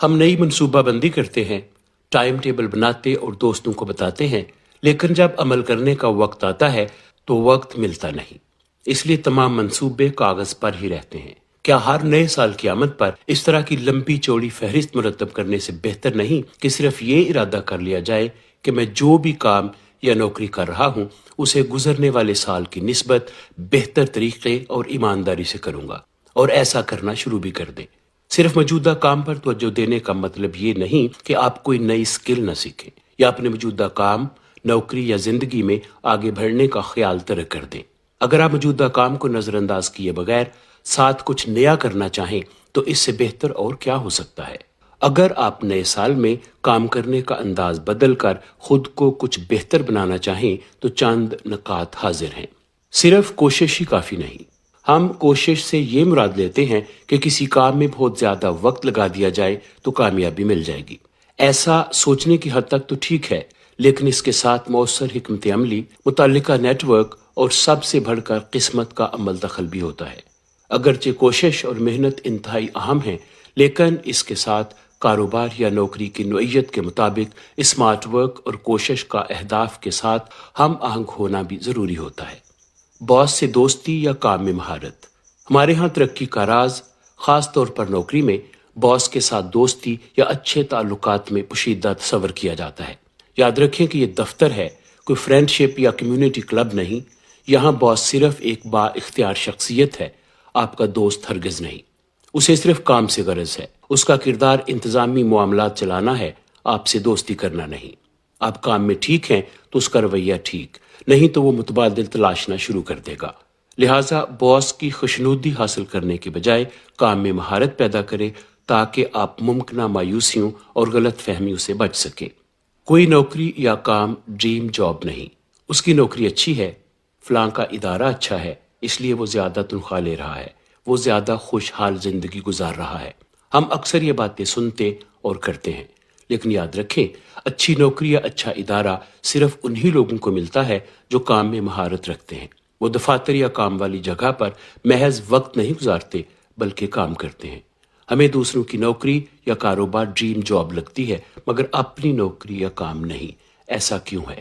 ہم نئی منصوبہ بندی کرتے ہیں، ٹائم ٹیبل بناتے اور دوستوں کو بتاتے ہیں، لیکن جب عمل کرنے کا وقت آتا ہے تو وقت ملتا نہیں۔ اس لیے تمام منصوبے کاغذ پر ہی رہتے ہیں۔ کیا ہر نئے سال کی آمد پر اس طرح کی لمبی چوڑی فہرست مرتب کرنے سے بہتر نہیں کہ صرف یہ ارادہ کر لیا جائے کہ میں جو بھی کام یا نوکری کر رہا ہوں اسے گزرنے والے سال کی نسبت بہتر طریقے اور ایمانداری سے کروں گا، اور ایسا کرنا شروع بھی کر دیں۔ صرف موجودہ کام پر توجہ دینے کا مطلب یہ نہیں کہ آپ کوئی نئی سکل نہ سیکھیں یا اپنے موجودہ کام، نوکری یا زندگی میں آگے بڑھنے کا خیال ترک کر دیں۔ اگر آپ موجودہ کام کو نظر انداز کیے بغیر ساتھ کچھ نیا کرنا چاہیں تو اس سے بہتر اور کیا ہو سکتا ہے؟ اگر آپ نئے سال میں کام کرنے کا انداز بدل کر خود کو کچھ بہتر بنانا چاہیں تو چند نکات حاضر ہیں۔ صرف کوشش ہی کافی نہیں۔ ہم کوشش سے یہ مراد لیتے ہیں کہ کسی کام میں بہت زیادہ وقت لگا دیا جائے تو کامیابی مل جائے گی۔ ایسا سوچنے کی حد تک تو ٹھیک ہے، لیکن اس کے ساتھ مؤثر حکمت عملی، متعلقہ نیٹ ورک اور سب سے بڑھ کر قسمت کا عمل دخل بھی ہوتا ہے۔ اگرچہ کوشش اور محنت انتہائی اہم ہیں، لیکن اس کے ساتھ کاروبار یا نوکری کی نوعیت کے مطابق اسمارٹ ورک اور کوشش کا اہداف کے ساتھ ہم آہنگ ہونا بھی ضروری ہوتا ہے۔ باس سے دوستی یا کام میں مہارت۔ ہمارے ہاں ترقی کا راز، خاص طور پر نوکری میں، باس کے ساتھ دوستی یا اچھے تعلقات میں پوشیدہ تصور کیا جاتا ہے۔ یاد رکھیں کہ یہ دفتر ہے، کوئی فرینڈ شپ یا کمیونٹی کلب نہیں۔ یہاں باس صرف ایک با اختیار شخصیت ہے، آپ کا دوست ہرگز نہیں۔ اسے صرف کام سے غرض ہے، اس کا کردار انتظامی معاملات چلانا ہے، آپ سے دوستی کرنا نہیں۔ آپ کام میں ٹھیک ہیں تو اس کا رویہ ٹھیک، نہیں تو وہ متبادل تلاشنا شروع کر دے گا۔ لہٰذا باس کی خوشنودی حاصل کرنے کے بجائے کام میں مہارت پیدا کرے تاکہ آپ ممکنہ مایوسیوں اور غلط فہمیوں سے بچ سکیں۔ کوئی نوکری یا کام ڈریم جاب نہیں۔ اس کی نوکری اچھی ہے، فلاں کا ادارہ اچھا ہے، اس لیے وہ زیادہ تنخواہ لے رہا ہے، وہ زیادہ خوشحال زندگی گزار رہا ہے۔ ہم اکثر یہ باتیں سنتے اور کرتے ہیں، لیکن یاد رکھیں، اچھی نوکری یا اچھا ادارہ صرف انہی لوگوں کو ملتا ہے جو کام میں مہارت رکھتے ہیں۔ وہ دفاتر یا کام والی جگہ پر محض وقت نہیں گزارتے بلکہ کام کرتے ہیں۔ ہمیں دوسروں کی نوکری یا کاروبار ڈریم جاب لگتی ہے، مگر اپنی نوکری یا کام نہیں۔ ایسا کیوں ہے؟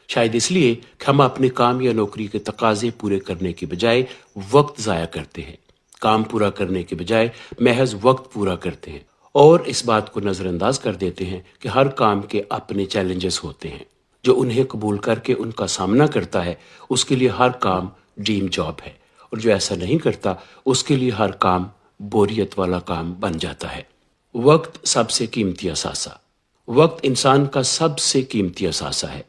شاید اس لیے کہ ہم اپنے کام یا نوکری کے تقاضے پورے کرنے کے بجائے وقت ضائع کرتے ہیں، کام پورا کرنے کے بجائے محض وقت پورا کرتے ہیں، اور اس بات کو نظر انداز کر دیتے ہیں کہ ہر کام کے اپنے چیلنجز ہوتے ہیں۔ جو انہیں قبول کر کے ان کا سامنا کرتا ہے اس کے لیے ہر کام ڈریم جاب ہے، اور جو ایسا نہیں کرتا اس کے لیے ہر کام بوریت والا کام بن جاتا ہے۔ وقت سب سے قیمتی اثاثہ۔ وقت انسان کا سب سے قیمتی اثاثہ ہے،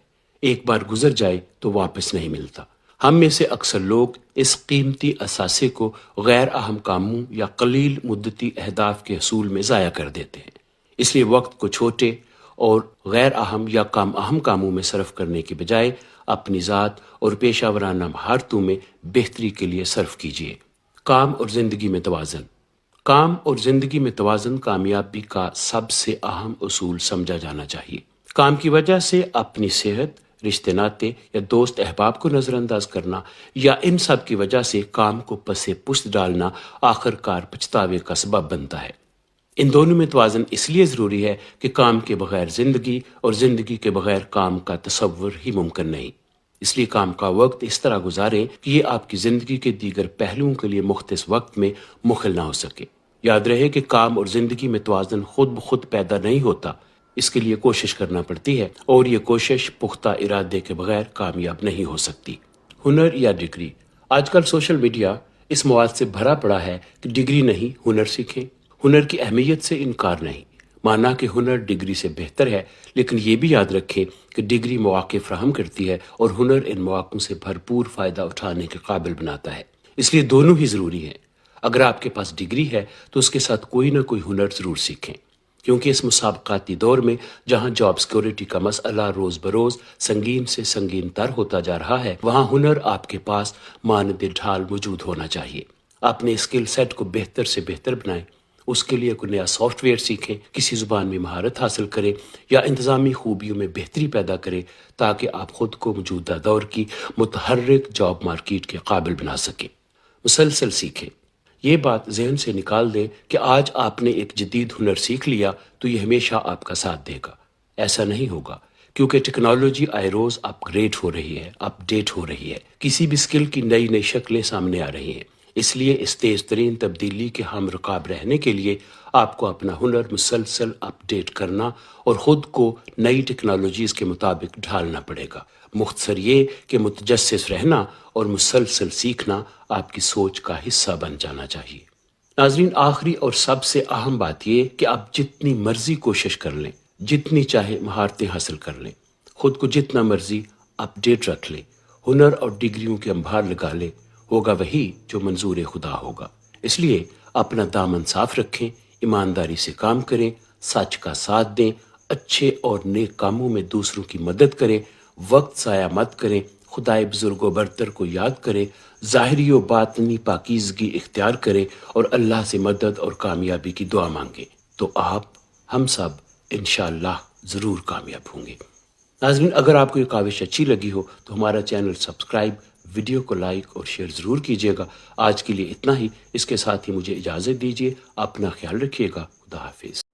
ایک بار گزر جائے تو واپس نہیں ملتا۔ ہم میں سے اکثر لوگ اس قیمتی اثاثے کو غیر اہم کاموں یا قلیل مدتی اہداف کے حصول میں ضائع کر دیتے ہیں۔ اس لیے وقت کو چھوٹے اور غیر اہم یا کم اہم کاموں میں صرف کرنے کے بجائے اپنی ذات اور پیشہ ورانہ مہارتوں میں بہتری کے لیے صرف کیجیے۔ کام اور زندگی میں توازن۔ کام اور زندگی میں توازن کامیابی کا سب سے اہم اصول سمجھا جانا چاہیے۔ کام کی وجہ سے اپنی صحت، رشتے ناتے یا دوست احباب کو نظر انداز کرنا، یا ان سب کی وجہ سے کام کو پس پشت ڈالنا آخر کار پچھتاوے کا سبب بنتا ہے۔ ان دونوں میں توازن اس لیے ضروری ہے کہ کام کے بغیر زندگی اور زندگی کے بغیر کام کا تصور ہی ممکن نہیں۔ اس لیے کام کا وقت اس طرح گزاریں کہ یہ آپ کی زندگی کے دیگر پہلوؤں کے لیے مختص وقت میں مخل نہ ہو سکے۔ یاد رہے کہ کام اور زندگی میں توازن خود بخود پیدا نہیں ہوتا، اس کے لیے کوشش کرنا پڑتی ہے، اور یہ کوشش پختہ ارادے کے بغیر کامیاب نہیں ہو سکتی۔ ہنر یا ڈگری۔ آج کل سوشل میڈیا اس مواد سے بھرا پڑا ہے کہ ڈگری نہیں، ہنر سیکھیں۔ ہنر کی اہمیت سے انکار نہیں، مانا کہ ہنر ڈگری سے بہتر ہے، لیکن یہ بھی یاد رکھیں کہ ڈگری مواقع فراہم کرتی ہے اور ہنر ان مواقع سے بھرپور فائدہ اٹھانے کے قابل بناتا ہے۔ اس لیے دونوں ہی ضروری ہیں۔ اگر آپ کے پاس ڈگری ہے تو اس کے ساتھ کوئی نہ کوئی ہنر ضرور سیکھیں، کیونکہ اس مسابقاتی دور میں جہاں جاب سیکورٹی کا مسئلہ روز بروز سنگین سے سنگین تر ہوتا جا رہا ہے، وہاں ہنر آپ کے پاس مانند ڈھال موجود ہونا چاہیے۔ اپنے اسکل سیٹ کو بہتر سے بہتر بنائیں، اس کے لیے کوئی نیا سافٹ ویئر سیکھیں، کسی زبان میں مہارت حاصل کریں یا انتظامی خوبیوں میں بہتری پیدا کریں تاکہ آپ خود کو موجودہ دور کی متحرک جاب مارکیٹ کے قابل بنا سکیں۔ مسلسل سیکھیں۔ یہ بات ذہن سے نکال دیں کہ آج آپ نے ایک جدید ہنر سیکھ لیا تو یہ ہمیشہ آپ کا ساتھ دے گا۔ ایسا نہیں ہوگا، کیونکہ ٹیکنالوجی آئے روز اپ گریڈ ہو رہی ہے، اپ ڈیٹ ہو رہی ہے، کسی بھی اسکل کی نئی نئی شکلیں سامنے آ رہی ہیں۔ اس لیے اس تیز ترین تبدیلی کے ہم رکاب رہنے کے لیے آپ کو اپنا ہنر مسلسل اپ ڈیٹ کرنا اور خود کو نئی ٹیکنالوجیز کے مطابق ڈھالنا پڑے گا۔ مختصر یہ کہ متجسس رہنا اور مسلسل سیکھنا آپ کی سوچ کا حصہ بن جانا چاہیے۔ ناظرین، آخری اور سب سے اہم بات یہ کہ آپ جتنی مرضی کوشش کر لیں، جتنی چاہے مہارتیں حاصل کر لیں، خود کو جتنا مرضی اپ ڈیٹ رکھ لیں، ہنر اور ڈگریوں کے انبار لگا لیں، ہوگا وہی جو منظور خدا ہوگا۔ اس لیے اپنا دامن صاف رکھیں، ایمانداری سے کام کریں، سچ کا ساتھ دیں، اچھے اور نیک کاموں میں دوسروں کی مدد کریں، وقت ضائع مت کریں، خدائے بزرگ و برتر کو یاد کریں، ظاہری و باطنی پاکیزگی اختیار کریں اور اللہ سے مدد اور کامیابی کی دعا مانگیں، تو آپ ہم سب انشاءاللہ ضرور کامیاب ہوں گے۔ ناظرین، اگر آپ کو یہ کاوش اچھی لگی ہو تو ہمارا چینل سبسکرائب، ویڈیو کو لائک اور شیئر ضرور کیجیے گا۔ آج کے لیے اتنا ہی، اس کے ساتھ ہی مجھے اجازت دیجیے، اپنا خیال رکھیے گا۔ خدا حافظ۔